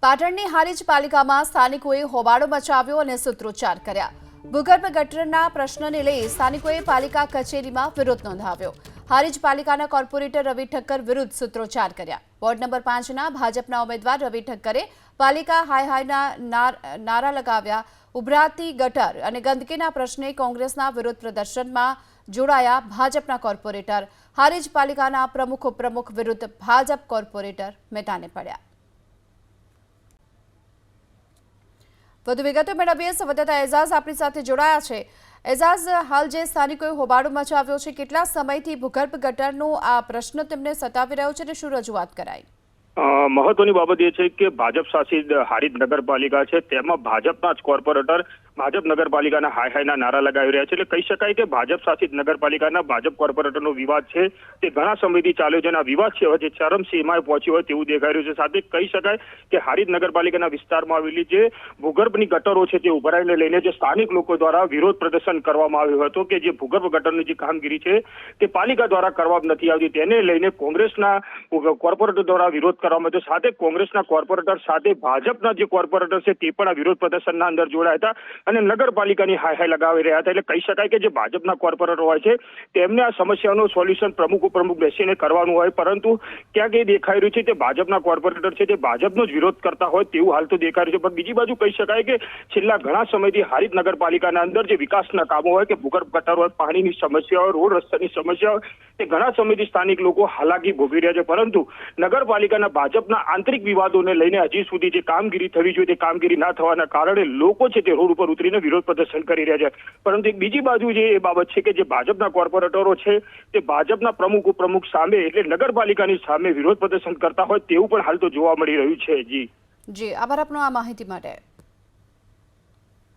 પાટણની હારીજ પાલિકામાં સ્થાનિકોએ હોબાળો મચાવ્યો અને સૂત્રોચ્ચાર કર્યા। ભૂગર્ભ ગટરના પ્રશ્નને લઈ સ્થાનિકોએ પાલિકા કચેરીમાં વિરોધ નોંધાવ્યો। હારીજ પાલિકાના કોર્પોરેટર રવિ ઠક્કર વિરુદ્ધ સૂત્રોચ્ચાર કર્યા। વોર્ડ નંબર 5ના ભાજપના ઉમેદવાર રવિ ઠક્કરે પાલિકા હાય હાયના નારા લગાવ્યા। ઉભરાતી ગટર અને ગંદકીના પ્રશ્ને કોંગ્રેસના વિરોધ પ્રદર્શનમાં જોડાયા ભાજપના કોર્પોરેટર। હારીજ પાલિકાના પ્રમુખ ઉપપ્રમુખ વિરુદ્ધ ભાજપ કોર્પોરેટર મેદાને પડ્યા। વધુ વિગતો મેળવીએ સંવાદદાતા એઝાઝ આપણી સાથે જોડાયા છે। એઝાઝ, હાલ જે સ્થાનિકોએ હોબાળો મચાવ્યો છે, કેટલા સમયથી ભૂગર્ભ ગટરનો આ પ્રશ્ન તેમને સતાવી રહ્યો છે અને શું રજૂઆત કરાઈ? મહત્વની બાબત એ છે કે ભાજપ શાસિત હારીજ નગરપાલિકા છે તેમાં ભાજપના જ કોર્પોરેટર ભાજપ નગરપાલિકાના હાય હાયના નારા લગાવી રહ્યા છે। એટલે કહી શકાય કે ભાજપ શાસિત નગરપાલિકાના ભાજપ કોર્પોરેટરનો વિવાદ છે તે ઘણા સમયથી ચાલ્યો છે અને આ વિવાદ છે હવે ચરમસીમાએ પહોંચ્યો હોય તેવું દેખાઈ રહ્યું છે। સાથે કહી શકાય કે હારીજ નગરપાલિકાના વિસ્તારમાં આવેલી જે ભૂગર્ભની ગટરો છે તે ઉભરાઈને લઈને જે સ્થાનિક લોકો દ્વારા વિરોધ પ્રદર્શન કરવામાં આવ્યું હતું કે જે ભૂગર્ભ ગટરની જે કામગીરી છે તે પાલિકા દ્વારા કરવામાં નથી આવતી, તેને લઈને કોંગ્રેસના કોર્પોરેટર દ્વારા વિરોધ કરવામાં આવ્યો। સાથે કોંગ્રેસના કોર્પોરેટર સાથે ભાજપના જે કોર્પોરેટર છે તે પણ આ વિરોધ પ્રદર્શનના અંદર જોડાયા હતા અને નગરપાલિકાની હાય હાય લગાવી રહ્યા હતા। એટલે કહી શકાય કે જે ભાજપના કોર્પોરેટર હોય છે તેમને આ સમસ્યાનું સોલ્યુશન પ્રમુખ ઉપપ્રમુખ બેસીને કરવાનું હોય, પરંતુ ક્યાંક એ દેખાઈ રહ્યું છે કે ભાજપના કોર્પોરેટર છે તે ભાજપનો જ વિરોધ કરતા હોય તેવું હાલ તો દેખાઈ રહ્યું છે। પણ બીજી બાજુ કહી શકાય કે છેલ્લા ઘણા સમયથી હારીજ નગરપાલિકાના અંદર જે વિકાસના કામો હોય કે ભૂગર્ભ ગટર હોય, પાણીની સમસ્યા હોય, રોડ રસ્તાની સમસ્યા હોય, તે ઘણા સમયથી સ્થાનિક લોકો હાલાકી ભોગવી રહ્યા છે, પરંતુ નગરપાલિકાના ભાજપના આંતરિક વિવાદોને લઈને હજી સુધી જે કામગીરી થવી જોઈએ તે કામગીરી ના થવાના કારણે લોકો છે તે રોડ ઉપર ઉતરીને વિરોધ પ્રદર્શન કરી રહ્યા છે। પરંતુ એક બીજી બાજુ જે એ બાબત છે કે જે ભાજપના કોર્પોરેટરો છે તે ભાજપના પ્રમુખ ઉપપ્રમુખ સામે એટલે નગરપાલિકાની સામે વિરોધ પ્રદર્શન કરતા હોય તેવું પણ હાલ તો જોવા મળી રહ્યું છે। જી, આભાર આપનો આ માહિતી માટે।